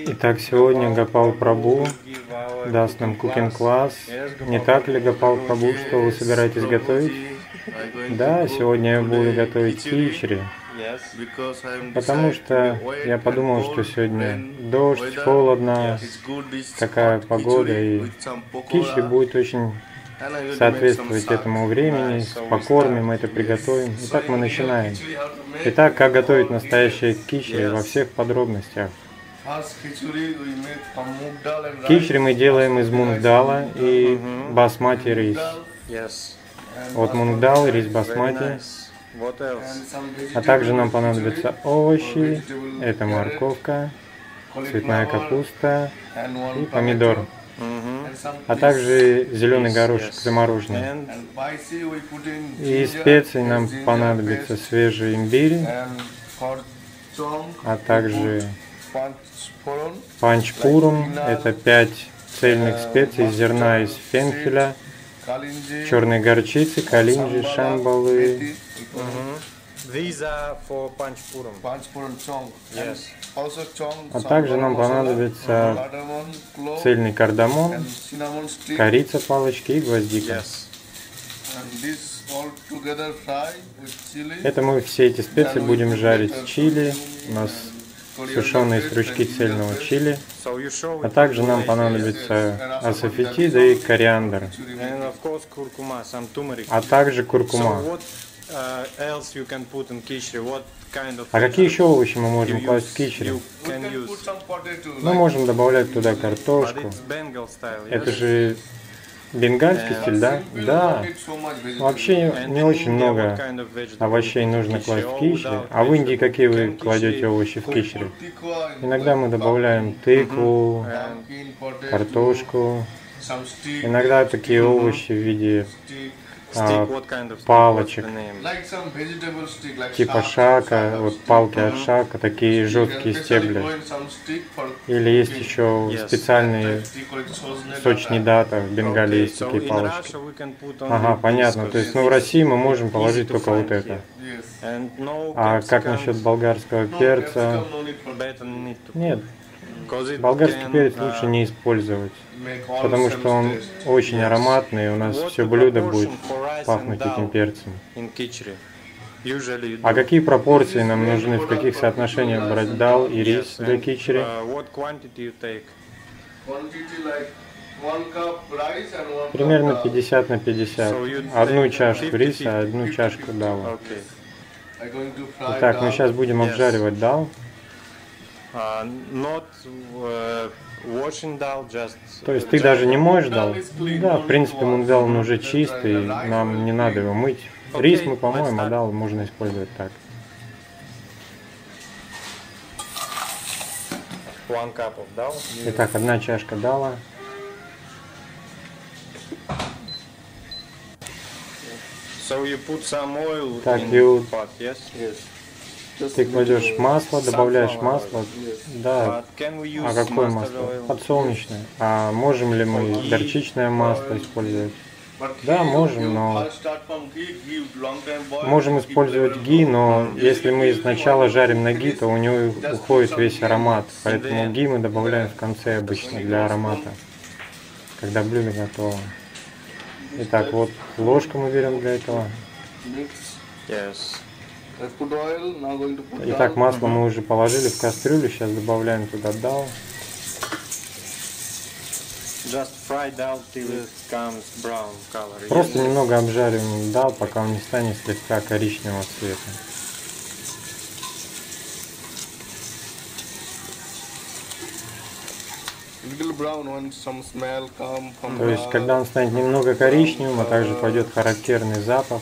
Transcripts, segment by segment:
Итак, сегодня Гопал Прабху даст нам кукинг-класс. Не так ли, Гопал Прабху, что вы собираетесь готовить? Да, сегодня я буду готовить кичри, потому что я подумал, что сегодня дождь, холодно, такая погода, и кичри будет очень соответствовать этому времени. Покормим это, приготовим. Итак, мы начинаем. Итак, как готовить настоящее кичри во всех подробностях. Кичри мы делаем из мунгдала и басмати рис. Вот мунгдал, рис басмати. А также нам понадобятся овощи. Это морковка, цветная капуста и помидор. А также зеленый горошек замороженный. И специй нам понадобится свежий имбирь, а также панчпурум, это 5 цельных специй, зерна из фенхеля, черной горчицы, калинджи, шамбалы. А также нам понадобится цельный кардамон, корица, палочки и гвоздика. Это мы все эти специи будем жарить с чили. У нас сушеные стручки цельного чили. А также нам понадобится асафетида и кориандр. А также куркума. А какие еще овощи мы можем класть в кичри? Мы можем добавлять туда картошку. Это же бенгальский стиль, да? Да. Вообще не очень много овощей нужно класть в кичри. А в Индии какие вы кладете овощи в кичри? Иногда мы добавляем тыкву, картошку. Иногда такие овощи в виде палочек, типа шака, вот палки от шака, такие жесткие стебли. Или есть еще специальные сочни дата, в Бенгалии есть такие палочки. Ага, понятно. То есть, в России мы можем положить только вот это. А как насчет болгарского перца? Нет. Болгарский перец лучше не использовать, потому что он очень ароматный, и у нас все блюдо будет пахнуть этим перцем. А какие пропорции нам нужны, в каких соотношениях брать дал и рис для кичри? Примерно 50 на 50. Одну чашку риса, одну чашку дала. Итак, мы сейчас будем обжаривать дал. То есть ты даже не моешь дал? Да, в принципе, мунгдал он уже чистый, нам не надо его мыть. Рис мы помоем, а дал можно использовать так. Итак, одна чашка дала. Так, ты кладешь масло, добавляешь масло. Да. А какое масло? Подсолнечное. А можем ли мы горчичное масло использовать? Да, можем, но можем использовать ги, но если мы сначала жарим на ги, то у него уходит весь аромат. Поэтому ги мы добавляем в конце обычно для аромата, когда блюдо готово. Итак, вот ложку мы берем для этого. Итак, масло мы уже положили в кастрюлю, сейчас добавляем туда дал. Просто немного обжариваем дал, пока он не станет слегка коричневого цвета. То есть, когда он станет немного коричневым, а также пойдет характерный запах,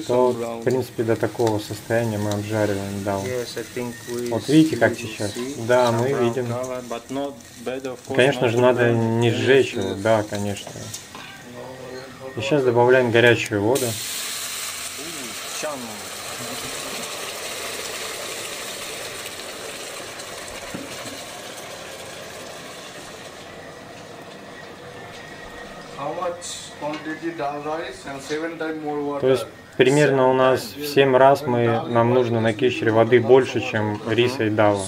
то, в принципе, до такого состояния мы обжариваем дал. Вот видите, как сейчас? Да, мы видим. Конечно же, надо не сжечь его, да, конечно. И сейчас добавляем горячую воду. То есть примерно у нас в 7 раз нам нужно на кичри воды больше, чем риса и дала.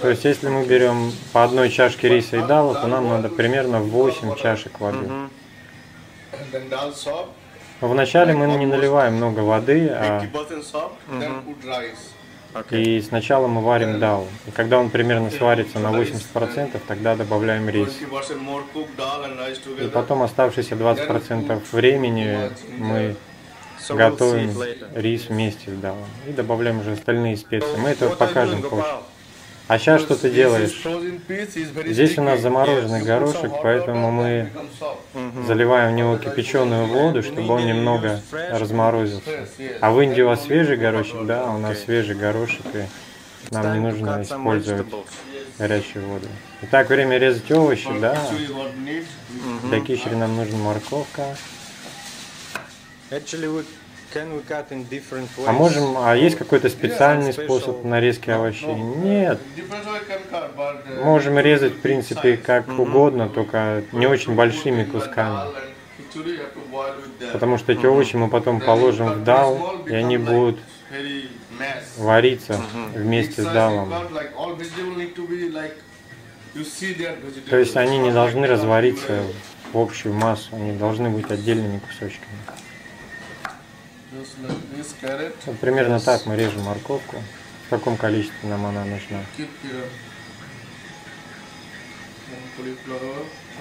То есть, если мы берем по одной чашке риса и дала, то нам надо примерно 8 чашек воды. Но вначале мы не наливаем много воды, и сначала мы варим дал. И когда он примерно сварится на 80%, тогда добавляем рис. И потом оставшиеся 20% времени мы готовим рис вместе с далом. И добавляем уже остальные специи. Мы это покажем позже. А сейчас что ты делаешь? Здесь у нас замороженный горошек, поэтому мы заливаем в него кипяченую воду, чтобы он немного разморозился. А в Индии у вас свежий горошек? Да, у нас свежий горошек, и нам не нужно использовать горячую воду. Итак, время резать овощи, да. Для кичри нам нужна морковка. А есть какой-то специальный способ нарезки овощей? Нет. Можем резать, в принципе, как угодно, только не очень большими кусками. Потому что эти овощи мы потом положим в дал, и они будут вариться вместе с далом. То есть они не должны развариться в общую массу, они должны быть отдельными кусочками. Вот примерно так мы режем морковку. В каком количестве нам она нужна.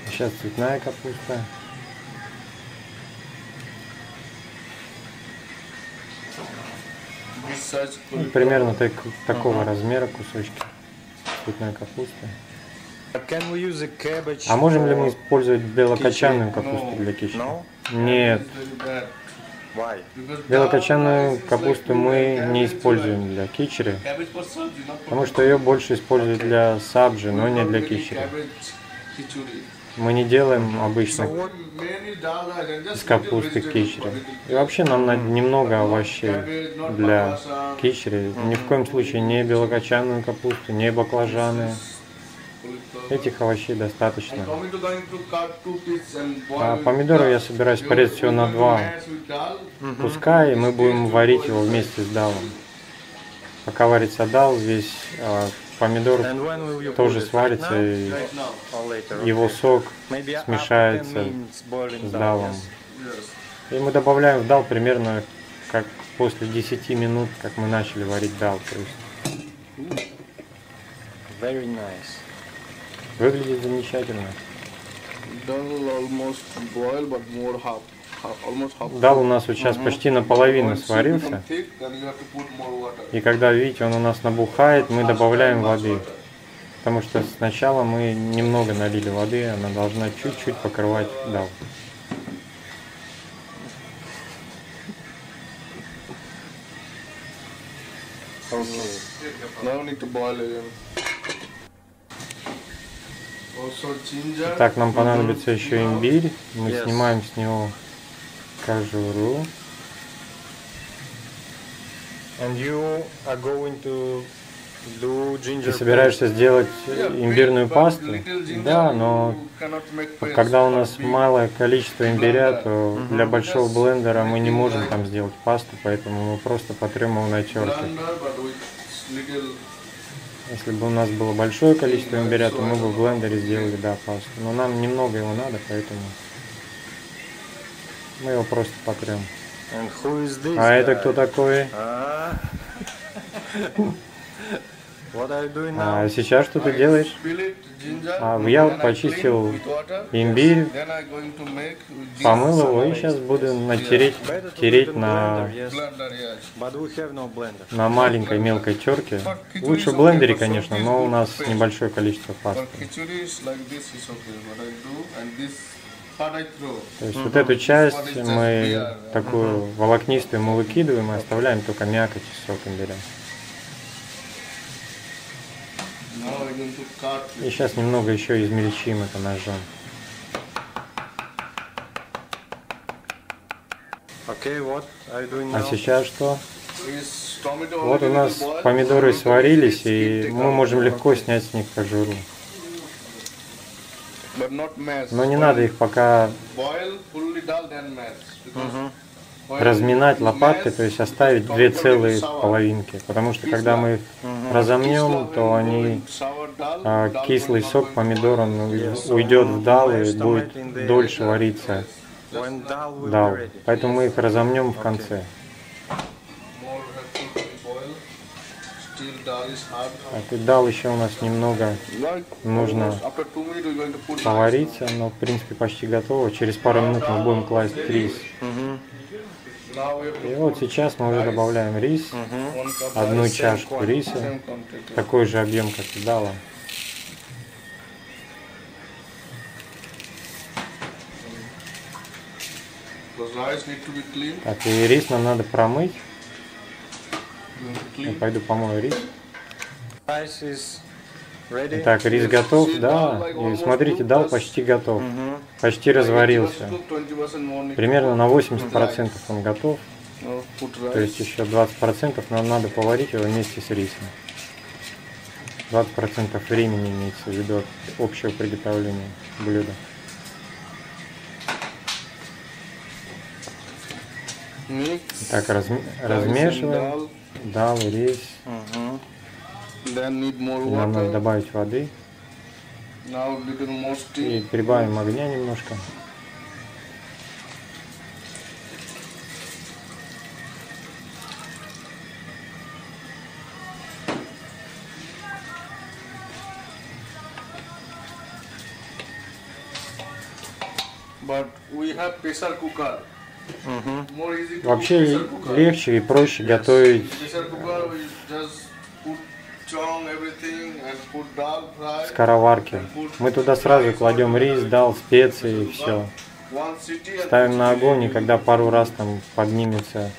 Сейчас цветная капуста. Ну, примерно такого размера кусочки цветной капусты. А можем ли мы использовать белокочанную капусту для кичри? Нет. Белокочанную капусту мы не используем для кичри, потому что ее больше используют для сабджи, но не для кичри. Мы не делаем обычно из капусты кичри. И вообще нам надо немного овощей для кичри. Ни в коем случае не белокочанную капусту, не баклажаны. Этих овощей достаточно. А помидоры я собираюсь порезать всего на 2 куска, и мы будем варить его вместе с далом. Пока варится дал, весь помидор тоже сварится, и его сок смешается с далом. И мы добавляем в дал примерно как после 10 минут, как мы начали варить дал. Very nice. Выглядит замечательно. Дал у нас вот сейчас почти наполовину сварился. И когда, видите, он у нас набухает, мы добавляем воды. Потому что сначала мы немного налили воды, она должна чуть-чуть покрывать дал. Так, нам понадобится еще имбирь. Мы снимаем с него кожуру. Ты собираешься сделать имбирную пасту? Да, но когда у нас малое количество имбиря, то для большого блендера мы не можем там сделать пасту, поэтому мы просто потрем его на терке. Если бы у нас было большое количество имбиря, то мы бы в блендере сделали, да, пасту. Но нам немного его надо, поэтому мы его просто потрем. А это кто такой? А сейчас что ты делаешь? Я вот почистил имбирь, помыл его и сейчас буду тереть на маленькой мелкой терке. Лучше в блендере, конечно, но у нас небольшое количество пасты. То есть вот эту часть мы такую волокнистую мы выкидываем и оставляем только мякоть и сок имбиря. И сейчас немного еще измельчим это ножом. А сейчас что? Вот у нас помидоры сварились, и мы можем легко снять с них кожуру. Но не надо их пока разминать лопаткой, то есть оставить две целые половинки. Потому что когда мы их разомнем, то они, кислый сок помидора уйдет в дал и будет дольше вариться дал. Поэтому мы их разомнем в конце. Так, и дал еще у нас немного нужно повариться, но в принципе почти готово. Через пару минут мы будем класть рис. И вот сейчас мы уже добавляем рис, одну чашку риса, такой же объем, как и дала. Так, и рис нам надо промыть. Я пойду помою рис. Итак, рис готов, да. И смотрите, дал почти готов. Почти разварился. Примерно на 80% он готов. То есть еще 20% нам надо поварить его вместе с рисом. 20% времени имеется в виду от общего приготовления блюда. Так, размешиваем. Дал, рис. Нам надо добавить воды. И прибавим огня немножко. Вообще легче и проще готовить скороварки. Мы туда сразу кладем рис, дал, специи и все. Ставим на огонь, и когда пару раз там поднимется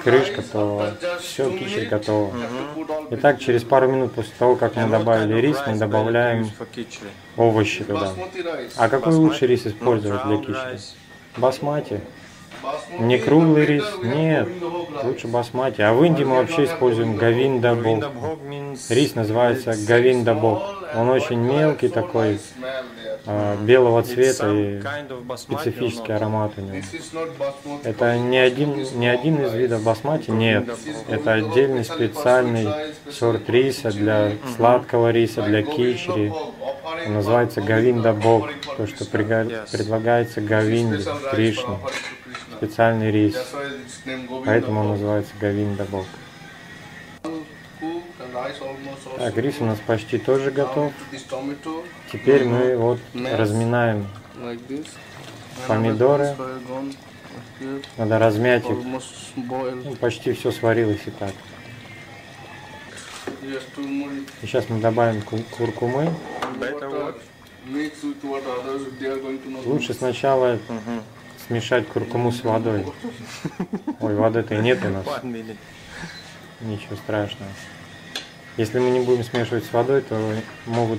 крышка, то все, кичри готово. Итак, через пару минут после того, как мы добавили рис, мы добавляем овощи туда. А какой лучший рис использовать для кичри? Басмати. Не круглый рис? Нет, лучше басмати. А в Индии мы вообще используем говиндабок. Рис называется говиндабок. Он очень мелкий такой, белого цвета и специфический аромат у него. Это не один из видов басмати, нет. Это отдельный специальный сорт риса для сладкого риса, для кичри. Он называется говиндабок, то, что предлагается говинде, Кришне. Специальный рис. Поэтому он называется говиндабок. Так, рис у нас почти тоже готов. Теперь мы вот разминаем помидоры. Надо размять их. Ну, почти все сварилось и так. И сейчас мы добавим куркумы. Лучше сначала смешать куркуму с водой. Ой, воды-то и нет у нас. Ничего страшного. Если мы не будем смешивать с водой, то могут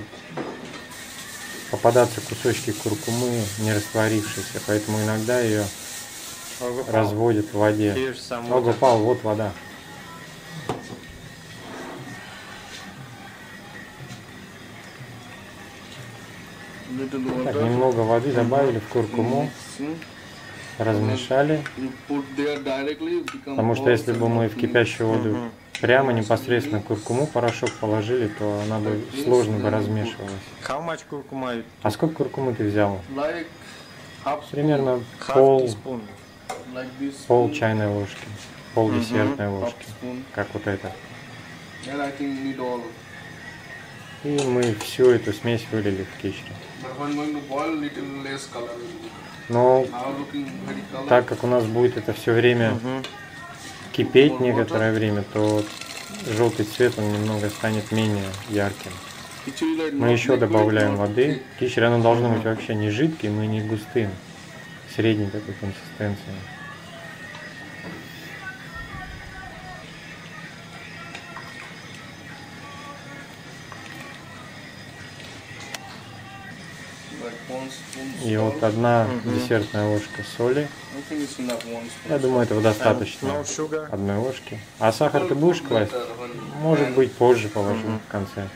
попадаться кусочки куркумы, не растворившиеся. Поэтому иногда ее разводят в воде. Ого, Пал, вот вода. Так, немного воды добавили в куркуму, размешали, потому что если бы мы в кипящую воду прямо непосредственно куркуму, порошок положили, то она бы сложно бы размешивалась. А сколько куркумы ты взял? Примерно пол чайной ложки, пол десертной ложки, как вот это. И мы всю эту смесь вылили в кичри. Но так как у нас будет это все время кипеть некоторое время, то желтый цвет он немного станет менее ярким. Мы еще добавляем воды. Кичри оно должно быть вообще не жидким и не густым, средней такой консистенции. И вот 1 десертная ложка соли. Я думаю, этого достаточно. 1 ложки. А сахар ты будешь класть? Может быть, позже положу в конце.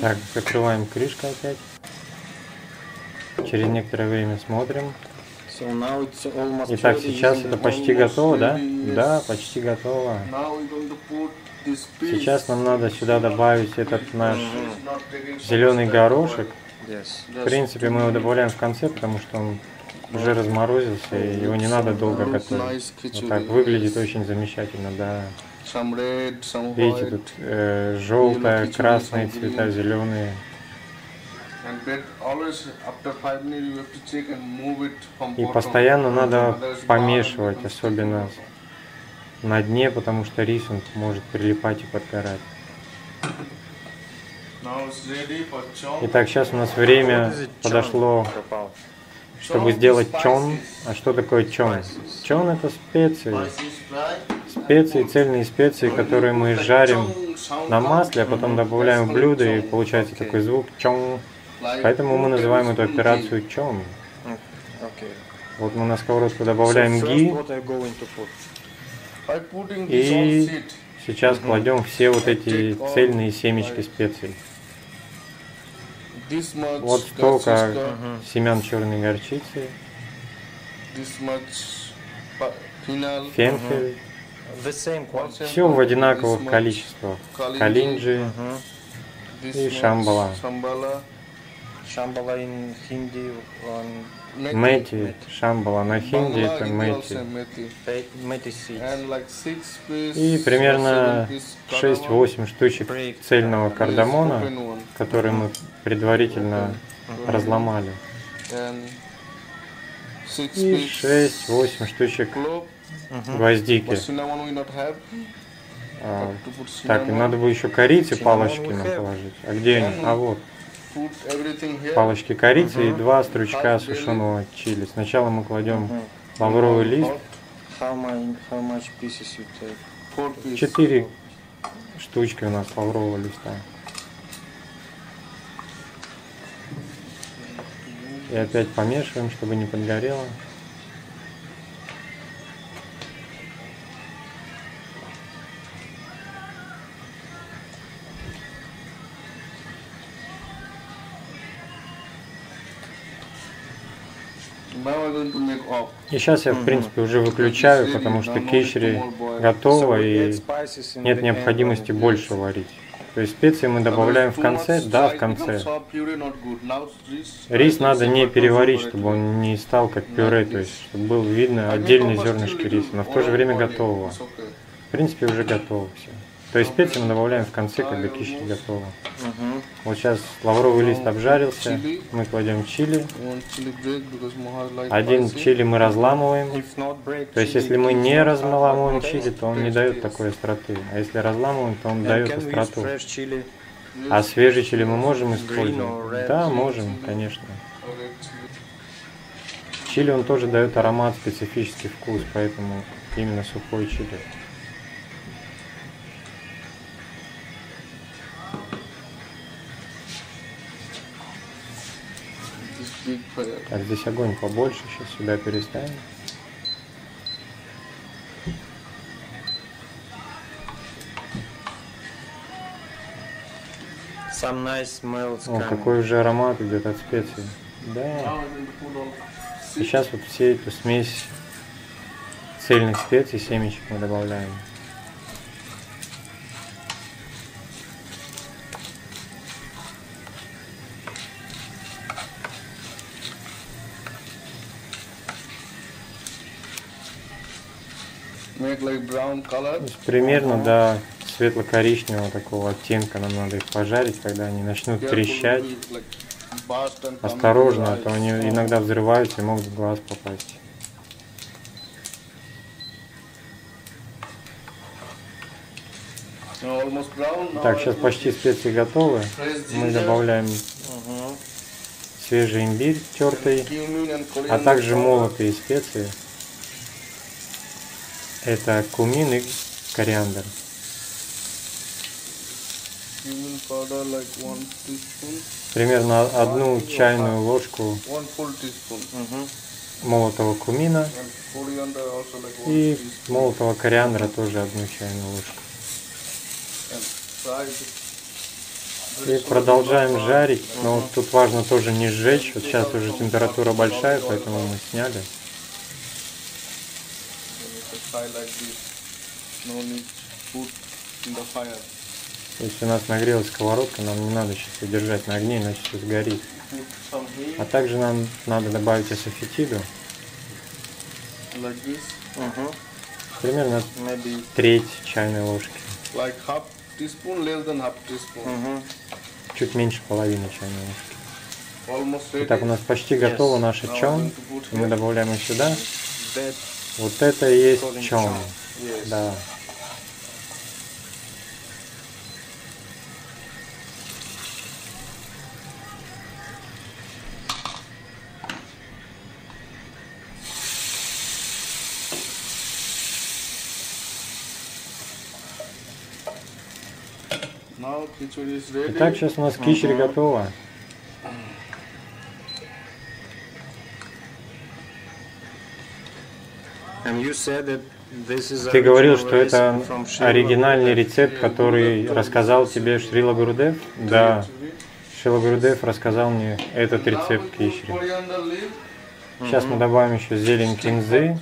Так, закрываем крышкой опять. Через некоторое время смотрим. Итак, сейчас это почти готово, да? Да, почти готово. Сейчас нам надо сюда добавить этот наш зеленый горошек. В принципе, мы его добавляем в конце, потому что он уже разморозился, и его не надо долго готовить. Вот так выглядит очень замечательно, да. Видите, тут желтое, красные цвета, зеленые. И постоянно надо помешивать, особенно на дне, потому что рис он может прилипать и подгорать. Итак, сейчас у нас время подошло, чтобы сделать чон. А что такое чон? Чон — это специи. Специи, цельные специи, которые мы жарим на масле, а потом добавляем в блюдо, и получается такой звук чон. Поэтому мы называем эту операцию чон. Вот мы на сковородку добавляем ги. И сейчас кладем все вот эти цельные семечки специй. Вот столько семян черной горчицы, фенхель. Все в одинаковых количествах. Калинджи и шамбала. Мети, шамбала на хинди — это мети. И примерно 6-8 штучек цельного кардамона, который мы предварительно разломали. И 6-8 штучек гвоздики. Так, и надо бы еще корицы палочки нам положить. А где они? А вот. Палочки корицы и 2 стручка сушеного чили. Сначала мы кладем лавровый лист. 4 штучки у нас лаврового листа. И опять помешиваем, чтобы не подгорело. И сейчас я, в принципе, уже выключаю, потому что кичри готово и нет необходимости больше варить. То есть специи мы добавляем в конце, да, в конце. Рис надо не переварить, чтобы он не стал как пюре, то есть чтобы было видно отдельные зернышки риса, но в то же время готового. В принципе, уже готово все. То есть специи мы добавляем в конце, когда кичри готово. Вот сейчас лавровый лист обжарился, мы кладем чили. 1 чили мы разламываем. То есть если мы не разламываем чили, то он не дает такой остроты. А если разламываем, то он дает остроту. А свежий чили мы можем использовать? Да, можем, конечно. Чили он тоже дает аромат, специфический вкус, поэтому именно сухой чили. Так, здесь огонь побольше, сейчас сюда переставим. О, какой уже аромат идет от специй. Да. И сейчас вот все эту смесь цельных специй, семечек мы добавляем. Примерно до светло-коричневого такого оттенка нам надо их пожарить, когда они начнут трещать. Осторожно, а то они иногда взрываются и могут в глаз попасть. Так, сейчас почти специи готовы. Мы добавляем свежий имбирь тертый, а также молотые специи. Это кумин и кориандр. Примерно 1 чайную ложку молотого кумина и молотого кориандра тоже 1 чайную ложку. И продолжаем жарить, но тут важно тоже не сжечь. Вот сейчас уже температура большая, поэтому мы сняли. Если у нас нагрелась сковородка, нам не надо сейчас ее держать на огне, иначе все сгорит. А также нам надо добавить асафетиду. Примерно 1/3 чайной ложки. Чуть меньше половины чайной ложки. Итак, у нас почти готова наша чон. Мы добавляем ее сюда. Вот это и есть чон. Да. Итак, сейчас у нас кичри готова. Ты говорил, что это оригинальный рецепт, который рассказал тебе Шрила Гурудев? Да. Шрила Гурудев рассказал мне этот рецепт кичри. Сейчас мы добавим еще зелень кинзы.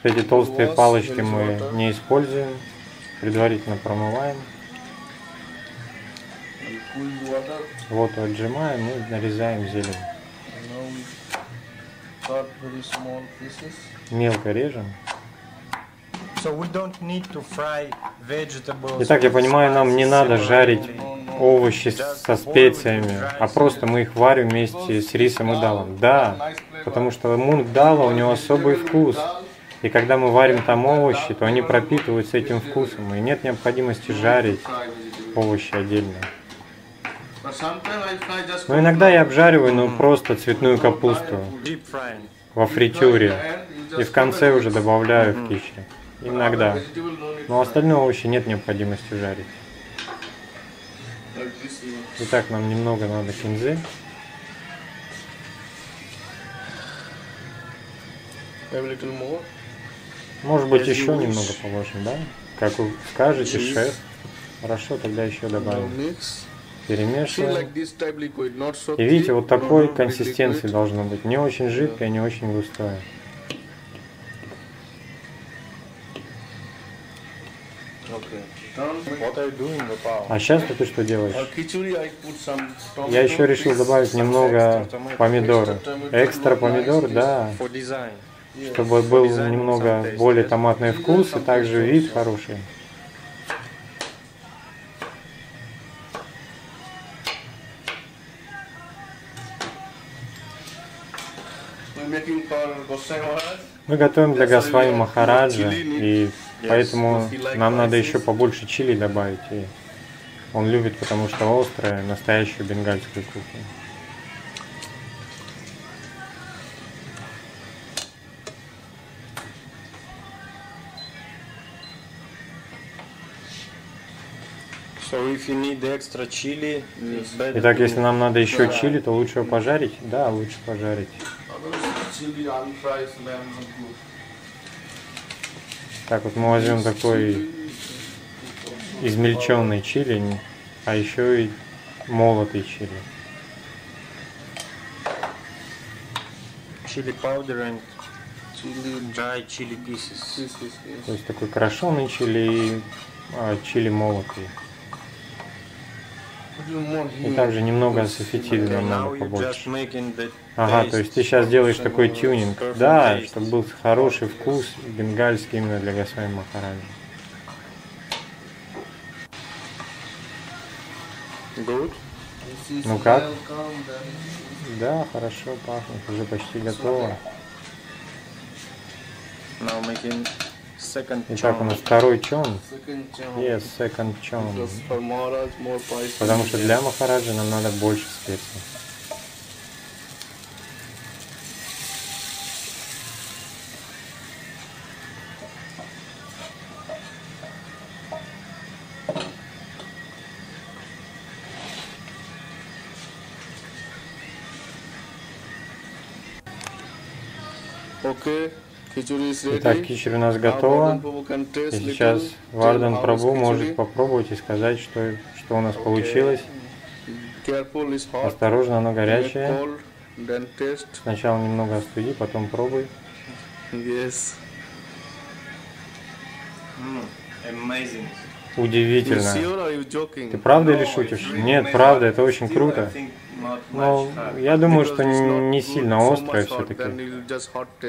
Эти толстые палочки мы не используем. Предварительно промываем. Воду отжимаем и нарезаем зелень. Мелко режем. Итак, я понимаю, нам не надо жарить овощи со специями, а просто мы их варим вместе с рисом и далом. Да, потому что мунг дала, у него особый вкус. И когда мы варим там овощи, то они пропитываются этим вкусом, и нет необходимости жарить овощи отдельно. Но иногда я обжариваю, ну, просто цветную капусту во фритюре, и в конце уже добавляю в кичри. Иногда. Но остальные овощи нет необходимости жарить. Итак, нам немного надо кинзы. Может быть, еще немного положим, да? Как вы скажете, шеф. Хорошо, тогда еще добавим. Перемешиваем. И видите, вот такой консистенции должно быть. Не очень жидкое, не очень густое. А сейчас ты что делаешь? Я еще решил добавить немного помидора. Экстра помидор, да. Чтобы был немного более томатный вкус и также вид хороший. Мы готовим для Госвами Махараджа, и поэтому нам надо еще побольше чили добавить. И он любит, потому что острое, настоящую бенгальскую кухню. Итак, если нам надо еще чили, то лучше его пожарить? Да, лучше пожарить. Так вот мы возьмем такой измельченный чили, а еще и молотый чили. Chili powder and dry chili pieces. То есть такой крашеный чили и чили молотый. И также немного асафетиды нам надо побольше. Ага, то есть ты сейчас делаешь такой тюнинг. Да, чтобы был хороший вкус бенгальский именно для Госвами Махараджа. Ну как? Да, хорошо пахнет, уже почти готово. Итак, у нас второй чон. Yes, second чон. Потому что для Махараджа нам надо больше специй. Итак, кичри у нас готово. И сейчас Вардан Прабу может попробовать и сказать, что у нас получилось. Осторожно, оно горячее. Сначала немного остуди, потом пробуй. Удивительно. Ты правда или шутишь? Нет, правда, это очень круто. Но я думаю, что не сильно острое все-таки.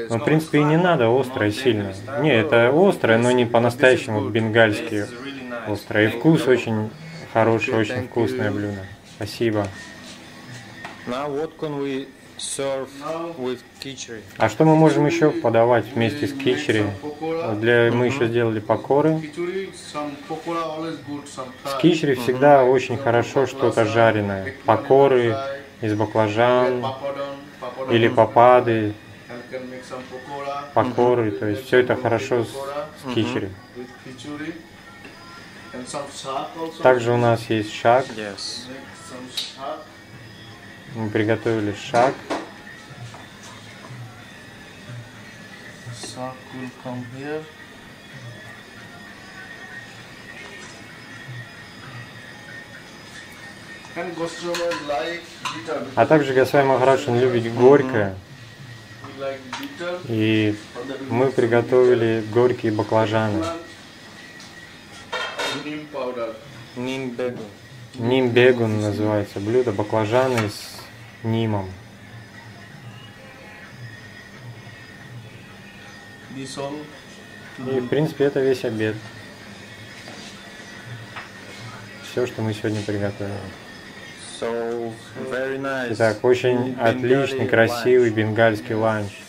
Но, в принципе, и не надо острое сильно. Не, это острое, но не по-настоящему бенгальски острое. И вкус очень хороший, очень вкусное блюдо. Спасибо. А что мы можем еще подавать вместе с кичри? Мы еще сделали покоры. С кичри всегда очень хорошо что-то жареное. Покоры из баклажан или папады, покоры. То есть все это хорошо с кичри. Также у нас есть шаг. Мы приготовили шаг. А также Госвами Махарадж любит горькое. И мы приготовили горькие баклажаны. Нимбегун называется блюдо, баклажаны с нимом. И в принципе это весь обед. Все, что мы сегодня приготовили. Итак, очень отличный, красивый бенгальский ланч.